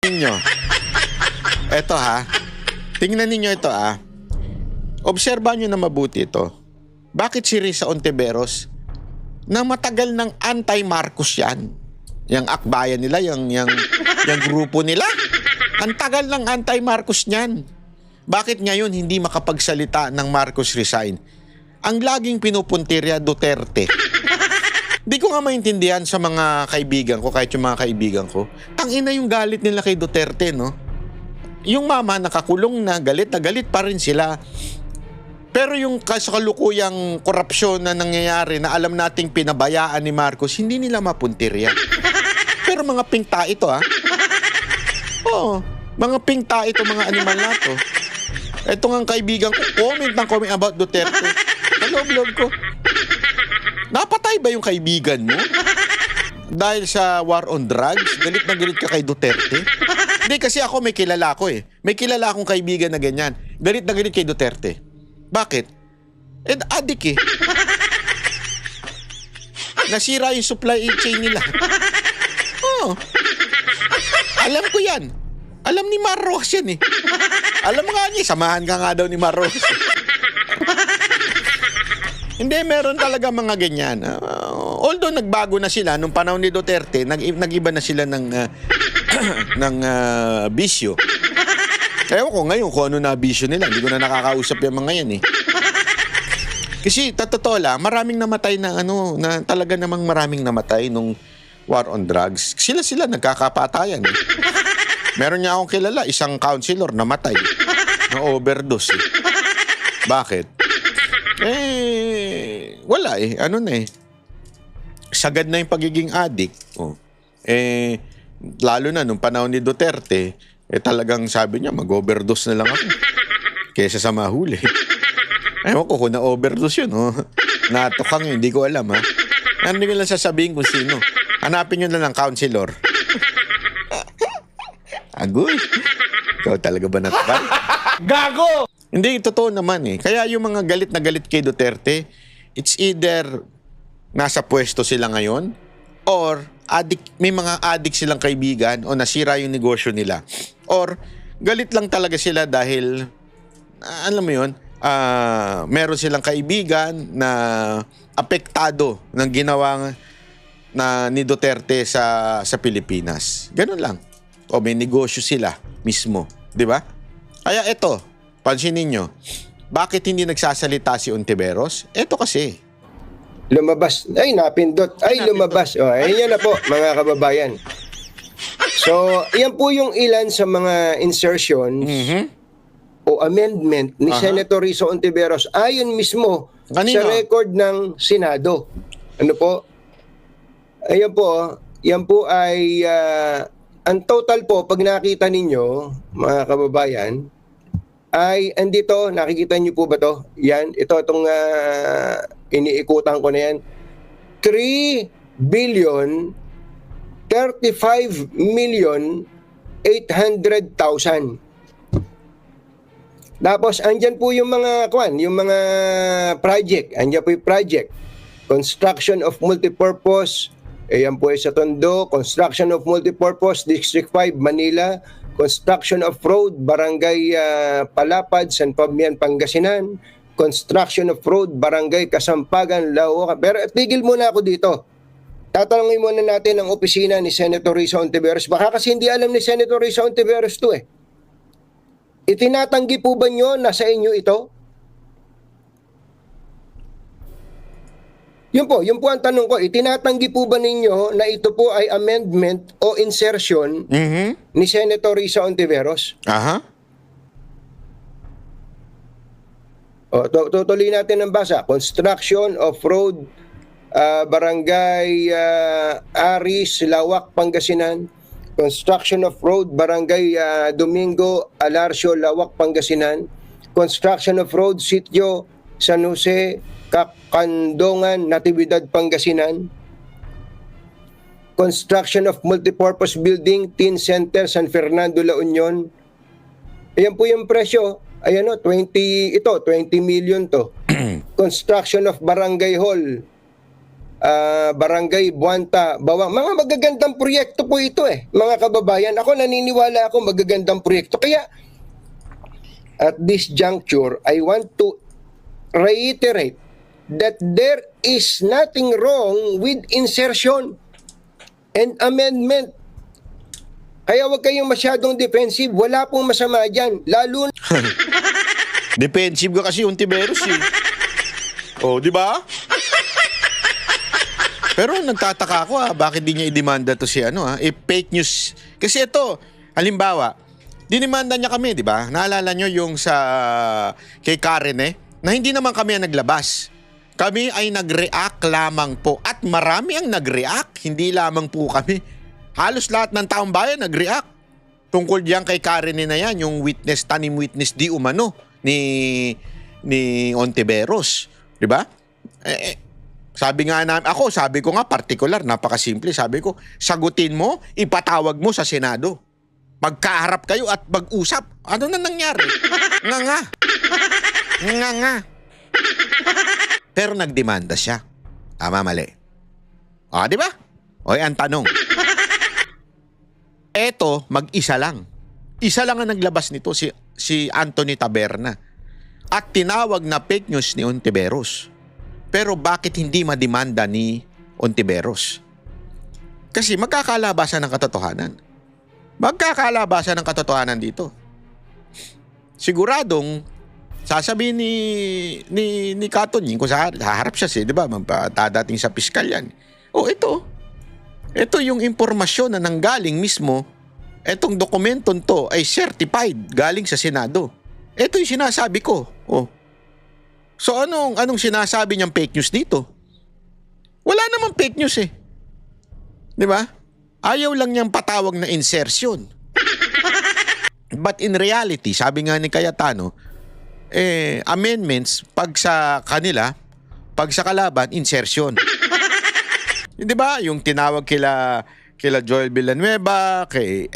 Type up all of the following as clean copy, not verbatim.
ninyo. Eto ha. Tingnan ninyo ito ha. Obserbahan nyo na mabuti ito. Bakit si Risa Ontiveros na matagal ng anti-Marcos yan? Yung akbayan nila, yung grupo nila. Ang tagal ng anti-Marcos niyan. Bakit ngayon hindi makapagsalita ng Marcos resign? Ang laging pinupuntirya Duterte. Di ko nga maintindihan sa mga kaibigan ko, kahit yung mga kaibigan ko. Tangina yung galit nila kay Duterte, no? Yung mama nakakulong na galit pa rin sila. Pero yung kasalukuyang korupsyon na nangyayari na alam nating pinabayaan ni Marcos, hindi nila mapuntirya. Pero mga pingta ito, ha? Oo, mga pingta ito, mga animal na to. Ito nga kaibigan ko, comment about Duterte. Sa loob-loob ko. Napatay ba yung kaibigan mo? Dahil sa war on drugs? Galit na galit ka kay Duterte? Hindi, kasi ako may kilala ko eh. May kilala akong kaibigan na ganyan. Galit na galit kay Duterte. Bakit? Adik eh. Nasira yung supply chain nila. Oh. Alam ko yan. Alam ni Marcos yan eh. Alam mo nga niya, samahan ka nga daw ni Marcos. Hindi, meron talaga mga ganyan. Although nagbago na sila nung panahon ni Duterte, nag-iba na sila ng bisyo. Ewan ko ngayon kung ano na bisyo nila. Hindi ko na nakakausap yung mga yan eh. Kasi totoo lang, maraming namatay na na talaga namang maraming namatay nung war on drugs. Sila nagkakapatayan eh. Meron niya akong kilala, isang counselor namatay na overdose eh. Bakit? Wala eh. Ano na eh. Sagad na yung pagiging addict. Oh. Lalo na nung panahon ni Duterte, talagang sabi niya, mag-overdose na lang ako. Kesa sa mahuli. Ewan ko kung na-overdose yun. Oh. Natukang yun, hindi ko alam ha. Hindi ko lang sasabihin kung sino. Hanapin nyo na lang counselor. Agoy. Ikaw talaga ba natukang? Gago! Hindi, totoo naman eh. Kaya yung mga galit na galit kay Duterte, it's either nasa pwesto sila ngayon or may mga addict silang kaibigan o nasira yung negosyo nila. Or galit lang talaga sila dahil, alam mo yun, meron silang kaibigan na apektado ng ginawang ni Duterte sa Pilipinas. Ganun lang. O may negosyo sila mismo. Di ba? Kaya ito, pansinin nyo, bakit hindi nagsasalita si Ontiveros? Ito kasi. Lumabas. Ay, napindot. Ay, lumabas. O, ayan na po, mga kababayan. So, yan po yung ilan sa mga insertions o amendment ni Senator Risa Ontiveros ayon mismo Kanino? sa record ng Senado. Ano po? Ayan po, yan po ay ang total po, pag nakita ninyo, mga kababayan, ay andito, nakikita niyo po ba to? Yan, itong iniikutan ko na yan. 3 billion 35 million 800,000. Tapos andyan po yung mga yung mga project. Andyan po yung project. Construction of multipurpose. Ayan po sa Tondo. Construction of multipurpose District 5 Manila. Construction of road Barangay Palapad, San Fabian, Pangasinan. Construction of road Barangay Kasampagan, Laoca. Pero tigil muna ako dito. Tatanungin muna natin ang opisina ni Senator Risa Ontiveros. Baka kasi hindi alam ni Senator Risa Ontiveros to eh. Itinatanggi po ba nyo na sa inyo ito? Yun po ang tanong ko. Itinatanggi po ba ninyo na ito po ay amendment o insertion ni Senator Risa Ontiveros? Aha. O, tutuloy natin ang basa. Construction of road Barangay Aris, Lawak, Pangasinan. Construction of road Barangay Domingo, Alarcio, Lawak, Pangasinan. Construction of road Sitio, San Jose, Kakandongan, Natividad, Pangasinan. Construction of multipurpose building, Teen Center, San Fernando, La Union. Ayan po yung presyo. Ayan o, 20 million to. Construction of Barangay Hall, Barangay Buanta, Bawang. Mga magagandang proyekto po ito mga kababayan. Ako naniniwala ako magagandang proyekto. Kaya at this juncture, I want to reiterate that there is nothing wrong with insertion and amendment. Kaya huwag kayong masyadong defensive. Wala pong masama dyan. Lalo na... Defensive ka kasi Ontiveros eh. Oh, di ba? Pero nagtataka ako bakit di niya idemanda to si fake news. Kasi ito, halimbawa, dinimanda niya kami, di ba? Naalala nyo yung sa kay Karen na hindi naman kami ang naglabas. Kami ay nag-react lamang po. At marami ang nag-react, hindi lamang po kami. Halos lahat ng taong bayan nag-react. Tungkol diyan kay Karen na yan, yung witness, tanim witness di umano ni Ontiveros. Di ba? Sabi ko nga particular, napakasimple. Sabi ko, sagutin mo, ipatawag mo sa Senado. Magkaharap kayo at mag-usap. Ano na nangyari? Nga. Pero nagdemanda siya. Tama, mali. O, di ba? O, ang tanong. Eto, mag-isa lang. Isa lang ang naglabas nito, si Anthony Taberna. At tinawag na fake news ni Ontiveros. Pero bakit hindi mademanda ni Ontiveros? Kasi magkakalabasan ng katotohanan. Magkakalabasan ng katotohanan dito. Siguradong sasabihin ni Katonying kung haharap siya di ba? Dadating sa piskal yan. O ito yung impormasyon na nanggaling mismo, etong dokumentong to ay certified galing sa Senado. Ito yung sinasabi ko. So anong sinasabi niyang fake news dito? Wala namang fake news Di ba? Ayaw lang niyang patawag na insertion. But in reality, sabi nga ni Cayetano, amendments pag sa kanila, pag sa kalaban, insertion. Di ba? Yung tinawag kila Joel Villanueva, kay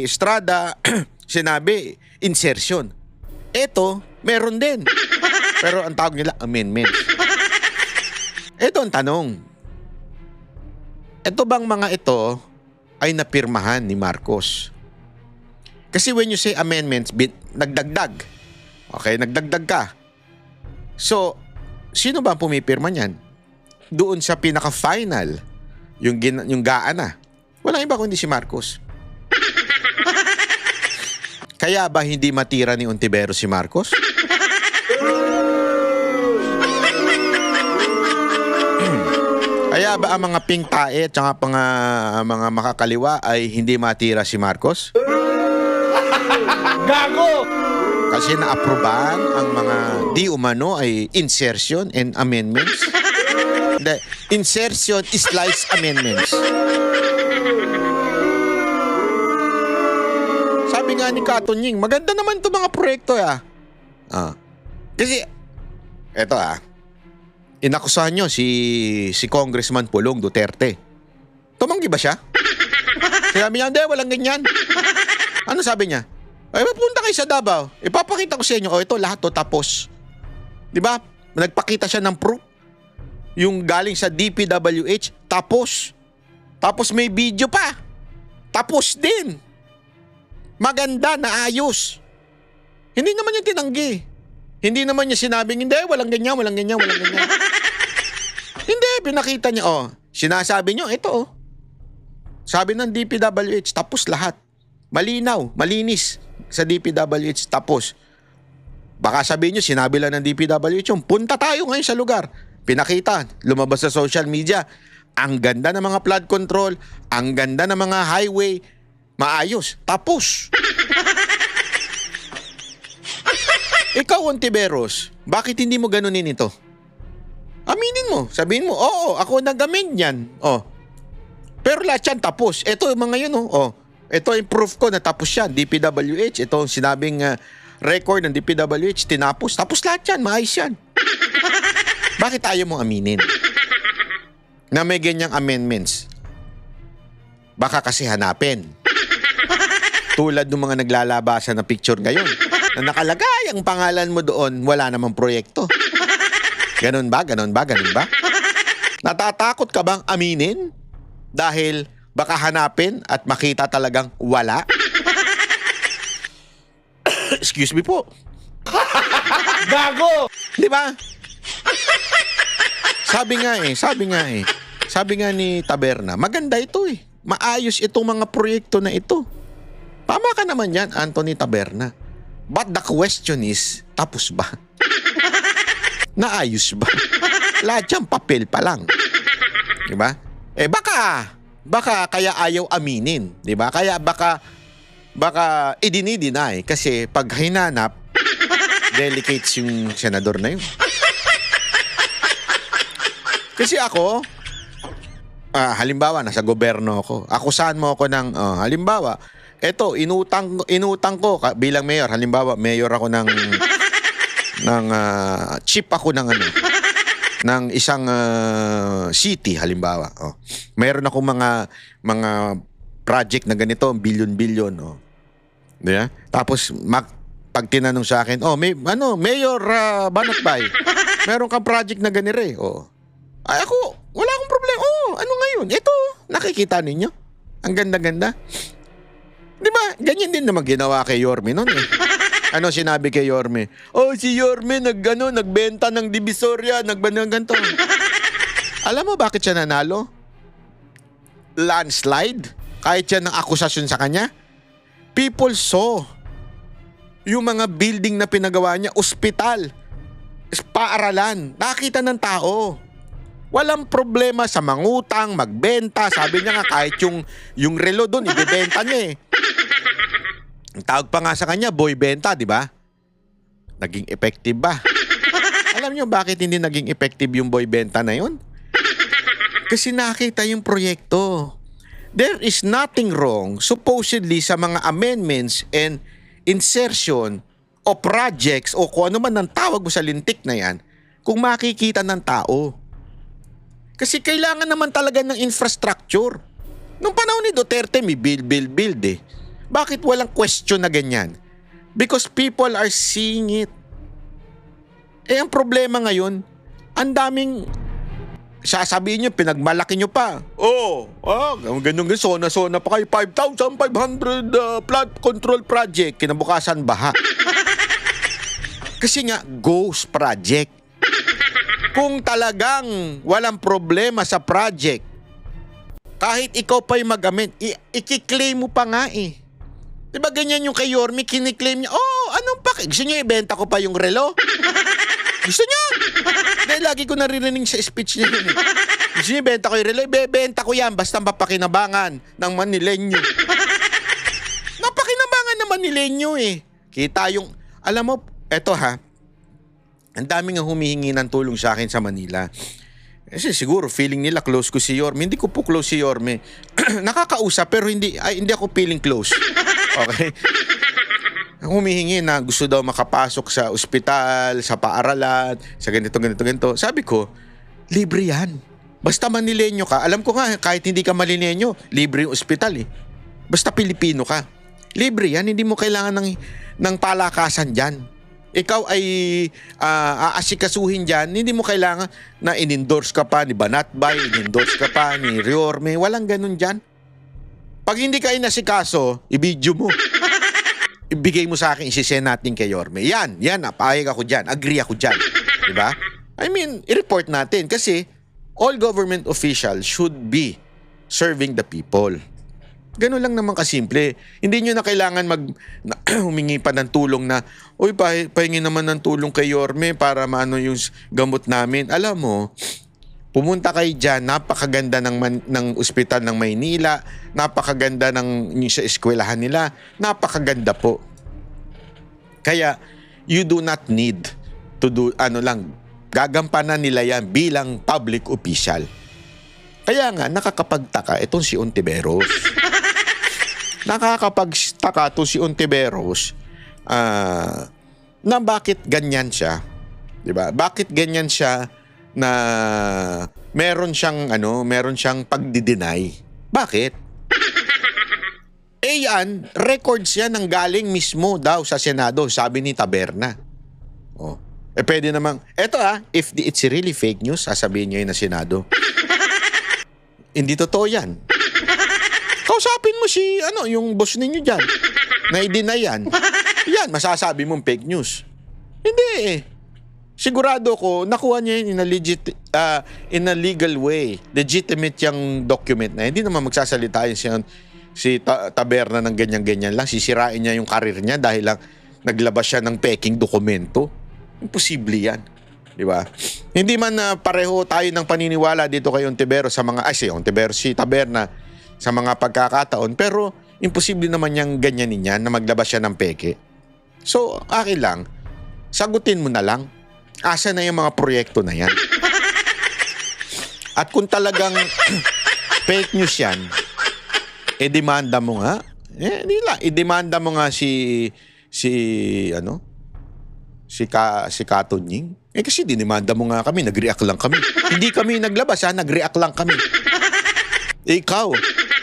Estrada, sinabi, insertion. Ito, meron din. Pero ang tawag nila, amendments. Ito ang tanong. Ito bang mga ito ay napirmahan ni Marcos? Kasi when you say amendments, nagdagdag. Okay, nagdagdag ka. So, sino ba pumipirma niyan? Doon sa pinaka-final, yung gaan na. Walang iba kundi si Marcos. Kaya ba hindi matira ni Ontiveros si Marcos? Kaya ba ang mga pink tae at saka mga makakaliwa ay hindi matira si Marcos? Gago! Kasi na-aprobahan ang mga di umano ay insertion and amendments. The insertion is slice amendments. Sabi nga ni Katonying, maganda naman itong mga proyekto Kasi, eto inakusahan nyo si Congressman Pulong Duterte. Tumanggi ba siya? Sinabi niya, hindi, walang ganyan. Ano sabi niya? Ay, mapunta kayo sa Davao. Ipapakita ko sa inyo, ito lahat tapos. Di ba? Nagpakita siya ng proof. Yung galing sa DPWH, tapos. Tapos may video pa. Tapos din. Maganda, naayos. Hindi naman niya tinanggi. Hindi naman niya sinabing, hindi, walang ganyan. Hindi, pinakita niya, sinasabi niyo, ito, Sabi ng DPWH, tapos lahat. Malinaw, malinis sa DPWH, tapos. Baka sabihin niyo, sinabi lang ng DPWH yung, punta tayo ngayon sa lugar. Pinakita, lumabas sa social media. Ang ganda ng mga flood control, ang ganda ng mga highway, maayos. Tapos. Ikaw, Ontiveros, bakit hindi mo ganunin ito? Aminin mo. Sabihin mo, oo, ako nag-amend yan. Pero lahat yan tapos. Ito yung mga yun, ito yung proof ko na tapos yan. DPWH, ito yung sinabing record ng DPWH, tinapos. Tapos lahat yan, maayos yan. Bakit ayaw mong aminin na may ganyang amendments? Baka kasi hanapin. Tulad ng mga naglalabasan na picture ngayon na nakalagay ang pangalan mo doon, wala namang proyekto. Ganun ba? Natatakot ka bang aminin? Dahil baka hanapin at makita talagang wala? Excuse me po. Gago! Di ba? Sabi nga ni Taberna, maganda ito eh. Maayos itong mga proyekto na ito. Tama ka naman yan, Anthony Taberna. But the question is, tapos ba? Naayos ba? Lahat yan, papel pa lang. Diba? Baka kaya ayaw aminin. Diba? Kaya baka idini-deny kasi pag hinanap, delicates yung senador na yun. Kasi ako, halimbawa, nasa gobyerno ako. Akusahan mo ako ng, halimbawa, eto, inutang ko bilang mayor. Halimbawa, mayor ako ng chief ako ng isang city, halimbawa. Mayroon ako mga project na ganito, bilyon-bilyon. Diba? Tapos, pag tinanong sa akin, Mayor Banatbay, meron kang project na ganire. Ay ako, wala akong problema. Ano ngayon? Ito, nakikita ninyo. Ang ganda-ganda. Di ba? Ganyan din naman ginawa kay Yorme noon eh. Ano sinabi kay Yorme? Si Yorme nagbenta ng Divisoria, ganito. Alam mo bakit siya nanalo? Landslide? Kahit siya ng akusasyon sa kanya? People saw yung mga building na pinagawa niya, ospital, paaralan, nakita ng tao. Walang problema sa mangutang, magbenta. Sabi niya nga kahit yung relo doon, ibebenta niya eh. Ang tawag pa nga sa kanya, boy benta, di ba? Naging effective ba? Alam niyo bakit hindi naging effective yung boy benta na yun? Kasi nakita yung proyekto. There is nothing wrong, supposedly, sa mga amendments and insertion o projects o kung ano man ang tawag mo sa lintik na yan, kung makikita ng tao. Kasi kailangan naman talaga ng infrastructure. Nung panahon ni Duterte, may build eh. Bakit walang question na ganyan? Because people are seeing it. Ang problema ngayon, ang daming sasabihin nyo, pinagmalaki nyo pa. Ganun, sona pa kayo. 5,500 flood control project. Kinabukasan, baha. Kasi nga, ghost project. Kung talagang walang problema sa project, kahit ikaw pa'y magamit, i-claim mo pa nga eh. Diba ganyan yung kay Yorme, kiniklaim niya, anong paki? Gusto niyo ibenta ko pa yung relo? Gusto niya? Dahil lagi ko naririnig sa speech niya. Gusto niyo ibenta ko yung relo? Ibebenta ko yan, basta mapakinabangan ng Manileño. Napakinabangan ng Manileño eh. Kita yung, alam mo, eto ha, ang daming humihingi ng tulong sa akin sa Manila. Kasi siguro feeling nila close ko si Yorme. Hindi ko po close si Yorme. Nakakausap pero hindi ako feeling close. Okay? Humihingi na gusto daw makapasok sa ospital, sa paaralan, sa ganito. Sabi ko, libre yan. Basta Manileño ka. Alam ko nga, kahit hindi ka Manileño, libre yung ospital eh. Basta Pilipino ka. Libre yan. Hindi mo kailangan ng palakasan dyan. Ikaw ay aasikasuhin dyan, hindi mo kailangan na in-endorse ka pa ni Banatbay, in-endorse ka pa ni Yorme. Walang ganun dyan. Pag hindi ka inasikaso, i-video mo. Ibigay mo sa akin, isisend natin kay Yorme. Yan, napayag ako dyan. Agree ako dyan. Diba? I mean, i-report natin kasi all government officials should be serving the people. Ganun lang naman kasimple. Hindi nyo na kailangan humingi pa ng tulong na, pahingi naman ng tulong kay Yorme para maano yung gamot namin. Alam mo, pumunta kayo dyan, napakaganda ng ospital ng Maynila, napakaganda ng sa eskwelahan nila, napakaganda po. Kaya, you do not need to do, gagampanan nila yan bilang public official. Kaya nga, nakakapagtaka itong si Ontiveros. Nakakapagtaka to si Ontiveros na bakit ganyan siya. 'Di ba? Bakit ganyan siya na meron siyang pagdi-deny. Bakit? Yan, records yan ng galing mismo daw sa Senado, sabi ni Taberna. Pwede namang, eto if it's really fake news, sasabihin niya yun na Senado. hindi totoo yan. Kausapin mo si, yung boss ninyo dyan. Na i-deny yan. Yan, masasabi mong fake news. Hindi eh. Sigurado ko, nakuha niya yun in a legal way. Legitimate yung document na. Hindi naman magsasalita yun si Taberna ng ganyan-ganyan lang. Sisirain niya yung karir niya dahil lang naglabas siya ng peking dokumento. Imposible yan. Di ba? Hindi man pareho tayo ng paniniwala dito kay Ontiveros si Taberna sa mga pagkakataon, pero imposible naman niyang ganyanin yan na maglabas siya ng peke. So, akin lang, sagutin mo na lang. Asa na yung mga proyekto na yan? At kung talagang fake news yan, demanda mo nga. I-demanda mo nga si Katunying. Kasi dinimanda mo nga kami, nag-react lang kami. Hindi kami naglabas nag-react lang kami. Ikaw,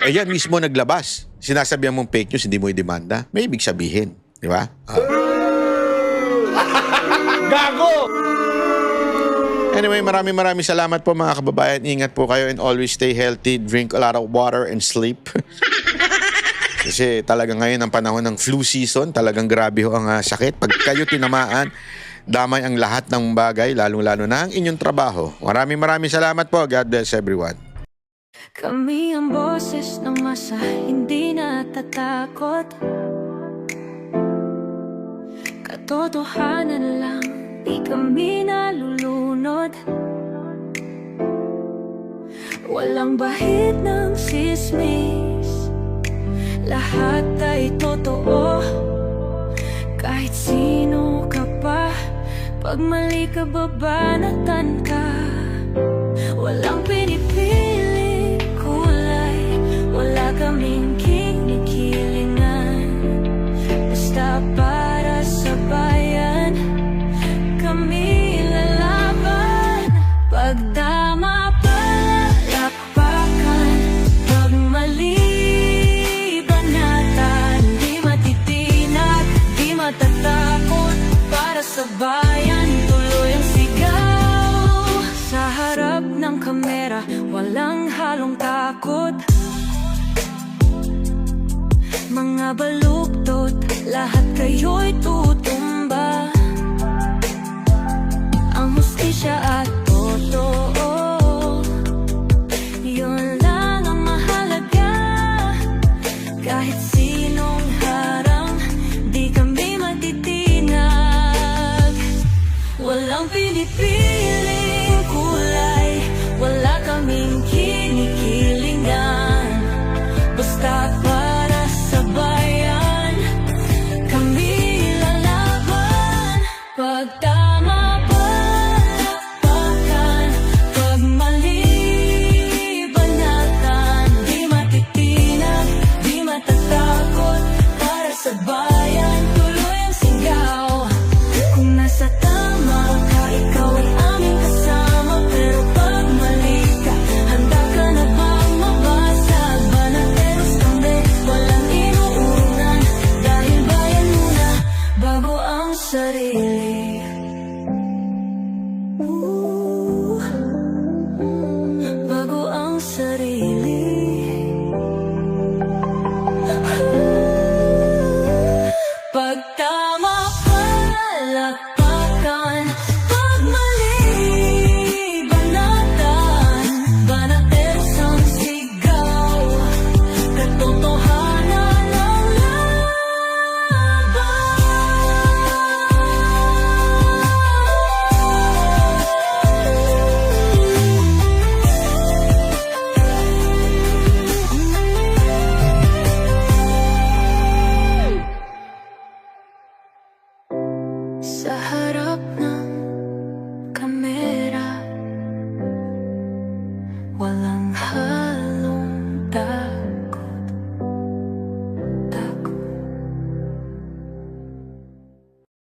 yan mismo naglabas. Sinasabihan mong fake news, hindi mo i-demanda. May ibig sabihin, di ba? Gago! Anyway, maraming salamat po mga kababayan. Ingat po kayo and always stay healthy. Drink a lot of water and sleep. Kasi talaga ngayon ang panahon ng flu season, talagang grabe ho ang sakit. Pag kayo tinamaan, damay ang lahat ng bagay, lalong-lalo na ang inyong trabaho. Maraming salamat po. God bless everyone. Kami ang boses ng masa, hindi natatakot. Katotohanan lang, di kami nalulunod. Walang bahid ng sismis, lahat ay totoo. Kahit sino ka pa, pag mali ka babanatan ka. Walang pinipili kulay, wala kaming kinikilingan. Basta para sa bayan, kami lalaban. Pagdama palakpakan, pag mali banatan. Di matitinag, di matatakot, para sa bayan tuloy ang sigaw. Sa harap ng kamera, walang halong takot. Mga baluktot, lahat kayo'y tulad.